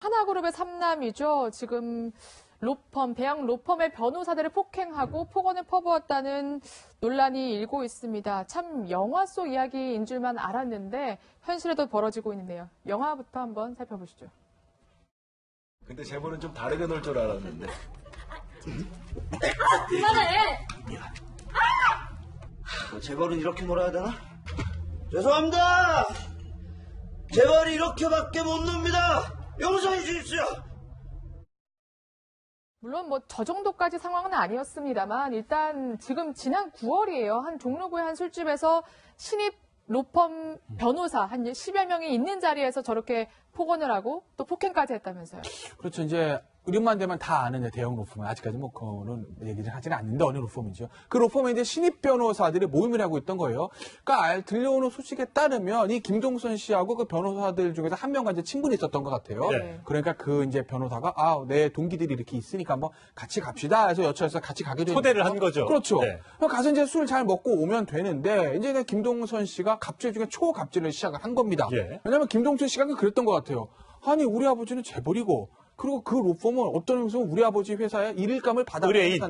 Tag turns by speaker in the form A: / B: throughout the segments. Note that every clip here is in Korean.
A: 하나그룹의 3남이죠. 지금 로펌, 대형 로펌의 변호사들을 폭행하고 폭언을 퍼부었다는 논란이 일고 있습니다. 참 영화 속 이야기인 줄만 알았는데 현실에도 벌어지고 있는데요. 영화부터 한번 살펴보시죠.
B: 근데 재벌은 좀 다르게 놀 줄 알았는데.
C: 그만해!
D: 재벌은 이렇게 놀아야 되나? 죄송합니다! 재벌이 이렇게밖에 못 놉니다! 용서해 주십시오!
A: 물론 뭐 저 정도까지 상황은 아니었습니다만 일단 지금 지난 9월이에요. 한 종로구의 한 술집에서 신입 로펌 변호사 한 10여 명이 있는 자리에서 저렇게 폭언을 하고 또 폭행까지 했다면서요.
E: 그렇죠. 이제 이름만 되면 다 아는 대형 로펌은 아직까지 뭐 그런 얘기를 하지는 않는데 어느 로펌이죠. 그 로펌에 이제 신입 변호사들이 모임을 하고 있던 거예요. 그러니까 들려오는 소식에 따르면 이 김동선 씨하고 그 변호사들 중에서 한 명과 이제 친분이 있었던 것 같아요.
A: 네.
E: 그러니까 그 이제 변호사가 내 동기들이 이렇게 있으니까 한번 같이 갑시다 해서 여차해서 같이 가게 되는
F: 초대를 한 거죠.
E: 그렇죠.
F: 네.
E: 가서 이제 술 잘 먹고 오면 되는데 이제 김동선 씨가 갑질 중에 초갑질을 시작을 한 겁니다.
F: 예.
E: 왜냐하면 김동선 씨가 그랬던 것 같아요. 아니 우리 아버지는 재벌이고 그리고 그 로펌은 어떤 의미에서 우리 아버지 회사에 일감을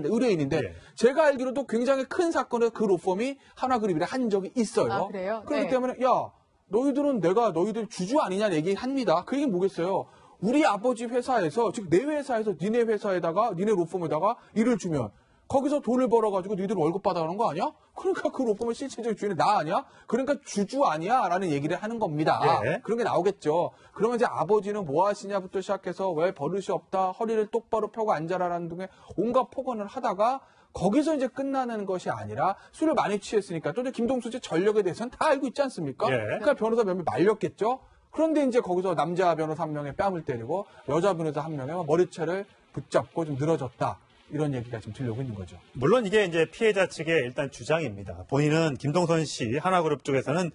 E: 의뢰인인데
F: 예.
E: 제가 알기로도 굉장히 큰 사건을 그 로펌이 하나그룹이라 한 적이 있어요.
A: 아, 그래요?
E: 그렇기
A: 네.
E: 때문에 야 너희들은 내가 너희들 주주 아니냐 얘기합니다. 그 얘기는 뭐겠어요. 우리 아버지 회사에서 즉 내 회사에서 니네 회사에다가 니네 로펌에다가 일을 주면 거기서 돈을 벌어가지고 니들 월급 받아가는 거 아니야? 그러니까 그 로펌의 실질적 주인이 나 아니야? 그러니까 주주 아니야? 라는 얘기를 하는 겁니다.
F: 예.
E: 그런 게 나오겠죠. 그러면 이제 아버지는 뭐 하시냐부터 시작해서 왜 버릇이 없다, 허리를 똑바로 펴고 앉아라라는 등의 온갖 폭언을 하다가 거기서 이제 끝나는 것이 아니라 술을 많이 취했으니까 또 이제 김동수 씨 전력에 대해서는 다 알고 있지 않습니까?
F: 예.
E: 그러니까 변호사 몇 명 말렸겠죠? 그런데 이제 거기서 남자 변호사 한 명의 뺨을 때리고 여자 변호사 한 명의 머리채를 붙잡고 좀 늘어졌다. 이런 얘기가 지금 들려오고 있는 거죠.
F: 물론 이게 이제 피해자 측의 일단 주장입니다. 본인은 김동선 씨 하나그룹 쪽에서는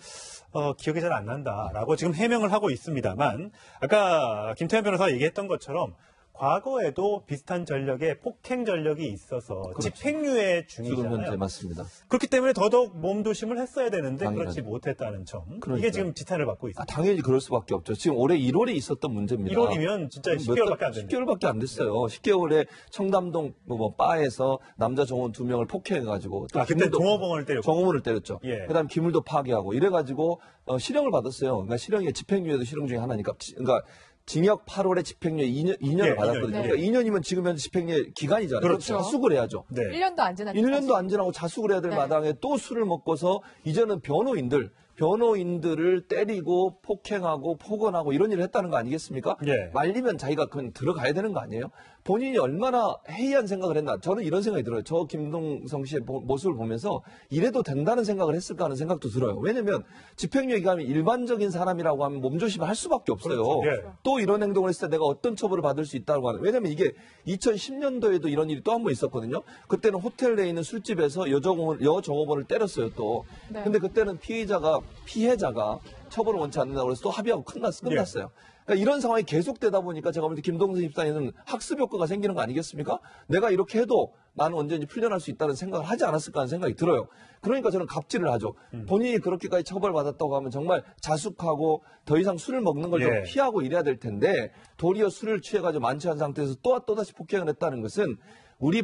F: 기억이 잘 안 난다라고 지금 해명을 하고 있습니다만 아까 김태현 변호사가 얘기했던 것처럼 과거에도 비슷한 전력에 폭행 전력이 있어서
D: 그렇죠.
F: 집행유예
D: 지금 현재
F: 중이잖아요.
D: 맞습니다.
F: 그렇기 때문에 더더욱 몸조심을 했어야 되는데
D: 당연하죠.
F: 그렇지 못했다는 점. 이게
D: 그러니까요.
F: 지금 지탄을 받고 있습니다.
D: 당연히 그럴 수밖에 없죠. 지금 올해 1월에 있었던 문제입니다.
F: 1월이면 진짜 10개월밖에 안 됐네요.
D: 10개월밖에 안 됐어요. 10개월에 청담동 바에서 남자 정원 2명을 폭행해가지고 또
F: 그때 종업원을 때렸고.
D: 정호원을 때렸죠.
F: 예.
D: 그다음 기물도 파괴하고 이래가지고 실형을 받았어요. 그러니까 실형이 집행유예도 실형 중에 하나니까 그러니까 징역 8월에 집행유예 2년을
F: 예,
D: 받았거든요.
A: 네.
D: 그러니까 2년이면 지금 현재 집행유예 기간이잖아요.
F: 그렇죠.
D: 자숙을 해야죠.
F: 네.
A: 1년도 안 지났죠.
D: 1년도 안 지나고 자숙을 해야 될
A: 네.
D: 마당에 또 술을 먹고서 이제는 변호인들을 때리고 폭행하고 폭언하고 이런 일을 했다는 거 아니겠습니까?
F: 예.
D: 말리면 자기가 그건 들어가야 되는 거 아니에요? 본인이 얼마나 해이한 생각을 했나. 저는 이런 생각이 들어요. 저 김동성 씨의 모습을 보면서 이래도 된다는 생각을 했을까 하는 생각도 들어요. 왜냐면 집행유예 기간이 일반적인 사람이라고 하면 몸조심을 할 수밖에 없어요.
F: 그렇죠. 예.
D: 또 이런 행동을 했을 때 내가 어떤 처벌을 받을 수 있다고 하는. 왜냐면 이게 2010년도에도 이런 일이 또 한 번 있었거든요. 그때는 호텔 내에 있는 술집에서 여정호원을 때렸어요 또.
A: 네.
D: 근데 그때는 피해자가 처벌을 원치 않는다고 그래서 또 합의하고 끝났어요. 그러니까 이런 상황이 계속되다 보니까 제가 볼 때 김동선 입장에는 학습 효과가 생기는 거 아니겠습니까? 내가 이렇게 해도 나는 언제든지 풀려날 수 있다는 생각을 하지 않았을까 하는 생각이 들어요. 그러니까 저는 갑질을 하죠. 본인이 그렇게까지 처벌받았다고 하면 정말 자숙하고 더 이상 술을 먹는 걸 좀
F: 예.
D: 피하고 이래야 될 텐데 도리어 술을 취해가지고 만취한 상태에서 또다시 폭행을 했다는 것은 우리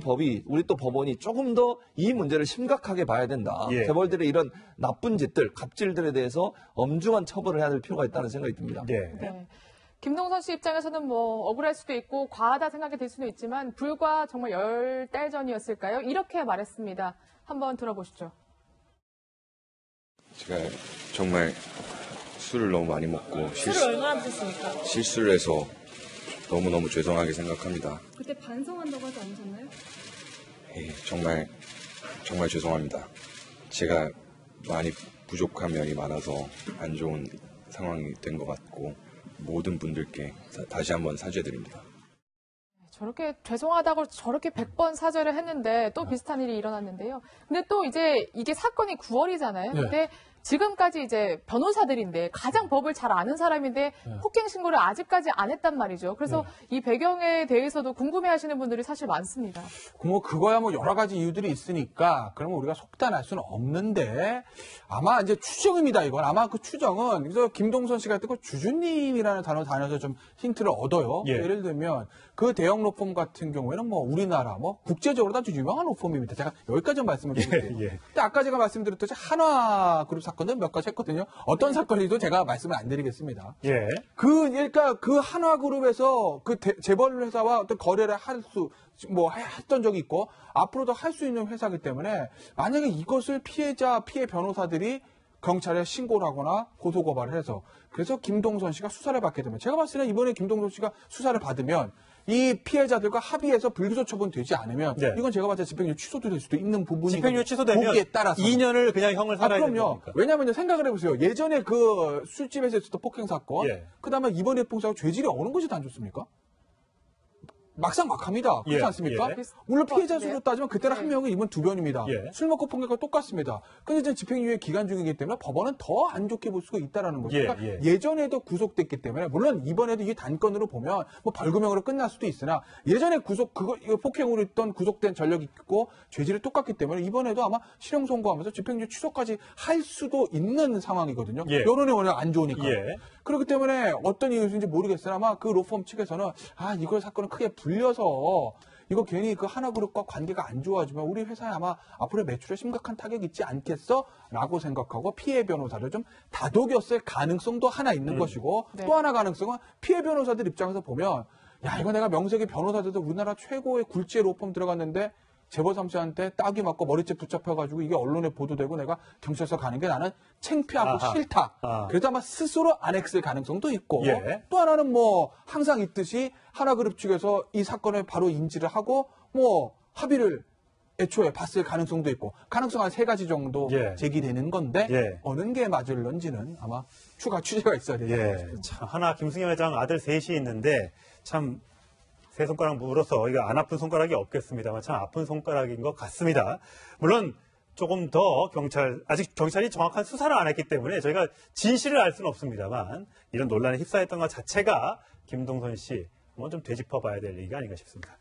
D: 또 법원이 조금 더 이 문제를 심각하게 봐야 된다.
F: 예.
D: 재벌들의 이런 나쁜 짓들, 갑질들에 대해서 엄중한 처벌을 해야 될 필요가 있다는 생각이 듭니다.
F: 예.
A: 네. 김동선 씨 입장에서는 뭐 억울할 수도 있고 과하다 생각이 들 수도 있지만 불과 정말 10달 전이었을까요? 이렇게 말했습니다. 한번 들어보시죠.
G: 제가 정말 술을 너무 많이 먹고
C: 술을 얼마나 드셨습니까?
G: 실수를 해서 너무너무 죄송하게 생각합니다.
C: 그때 반성한다고 하지 않으셨나요?
G: 정말 죄송합니다. 제가 많이 부족한 면이 많아서 안 좋은 상황이 된 것 같고 모든 분들께 다시 한번 사죄드립니다.
A: 저렇게 죄송하다고 저렇게 100번 사죄를 했는데 또 비슷한 일이 일어났는데요. 근데 또 이제 이게 사건이 9월이잖아요.
E: 네.
A: 근데 지금까지 이제 변호사들인데 가장 법을 잘 아는 사람인데 폭행 신고를 아직까지 안 했단 말이죠. 그래서 이 배경에 대해서도 궁금해하시는 분들이 사실 많습니다.
E: 뭐 그거야 뭐 여러 가지 이유들이 있으니까 그러면 우리가 속단할 수는 없는데 아마 이제 추정입니다. 이건 아마 그 추정은 그래서 김동선 씨가 뜨고 주주님이라는 단어에서 좀 힌트를 얻어요.
F: 예.
E: 예를 들면 그 대형 로펌 같은 경우에는 뭐 우리나라 뭐 국제적으로 아주 유명한 로펌입니다. 제가 여기까지 말씀을 드릴게요.
F: 예.
E: 근데 아까 제가 말씀드렸듯이 한화그룹 사건도 몇 가지 했거든요. 어떤 사건인지도 제가 말씀을 안 드리겠습니다.
F: 예.
E: 그러니까 그 한화그룹에서 그 재벌 회사와 어떤 거래를 했던 적이 있고 앞으로도 할 수 있는 회사이기 때문에 만약에 이것을 피해 변호사들이 경찰에 신고를 하거나 고소고발을 해서 그래서 김동선 씨가 수사를 받게 되면 제가 봤을 때는 이번에 김동선 씨가 수사를 받으면 이 피해자들과 합의해서 불기소 처분되지 않으면
F: 네.
E: 이건 제가 봤을 때 집행유예 취소도 될 수도 있는 부분이
F: 집행유예 취소되면
E: 보기에 따라서
F: 2년을 그냥 형을 살아야 되는
E: 그럼요.
F: 거니까.
E: 왜냐하면 생각을 해보세요. 예전에 그 술집에서 있었던 폭행 사건,
F: 예.
E: 그다음에 이번에 폭행 사건 죄질이 어느 것이 더 안 좋습니까? 막상막합니다. 그렇지
F: 예,
E: 않습니까?
F: 예.
E: 물론 피해자
A: 네.
E: 수로 따지면 그때는 한 명이 이번 2변입니다.
F: 예.
E: 술 먹고 폭행과 똑같습니다. 근데 이제 집행유예 기간 중이기 때문에 법원은 더 안 좋게 볼 수가 있다라는 거죠.
F: 예,
E: 그러니까
F: 예.
E: 예전에도 구속됐기 때문에 물론 이번에도 이게 단건으로 보면 뭐 벌금형으로 끝날 수도 있으나 예전에 이거 폭행으로 있던 구속된 전력이 있고 죄질이 똑같기 때문에 이번에도 아마 실형 선고하면서 집행유예 취소까지 할 수도 있는 상황이거든요.
F: 예.
E: 여론이 워낙 안 좋으니까.
F: 예.
E: 그렇기 때문에 어떤 이유인지 모르겠으나 아마 그 로펌 측에서는 이걸 사건을 크게 불려서 이거 괜히 그 하나그룹과 관계가 안 좋아지면 우리 회사에 아마 앞으로 매출에 심각한 타격이 있지 않겠어? 라고 생각하고 피해 변호사를 좀 다독였을 가능성도 하나 있는 것이고
A: 네.
E: 또 하나 가능성은 피해 변호사들 입장에서 보면 야 이거 내가 명색이 변호사들도 우리나라 최고의 굴지의 로펌 들어갔는데 재벌 3세한테 딱이 맞고 머리채 붙잡혀가지고 이게 언론에 보도되고 내가 경찰서 가는 게 나는 창피하고
F: 아하.
E: 싫다.
F: 아.
E: 그래서 아마 스스로 안엑스일 가능성도 있고
F: 예.
E: 또 하나는 뭐 항상 있듯이 하나그룹 측에서 이 사건을 바로 인지를 하고 뭐 합의를 애초에 봤을 가능성도 있고 가능성 한 3가지 정도
F: 예.
E: 제기되는 건데
F: 예.
E: 어느 게 맞을런지는 아마 추가 취재가 있어야 되는
F: 예.
E: 거죠.
F: 참, 하나 김승현 회장 아들 셋이 있는데 참 세 손가락 물어서 이거 안 아픈 손가락이 없겠습니다만 참 아픈 손가락인 것 같습니다. 물론 조금 더 아직 경찰이 정확한 수사를 안 했기 때문에 저희가 진실을 알 수는 없습니다만 이런 논란에 휩싸였던 것 자체가 김동선 씨 좀 되짚어 봐야 될 얘기가 아닌가 싶습니다.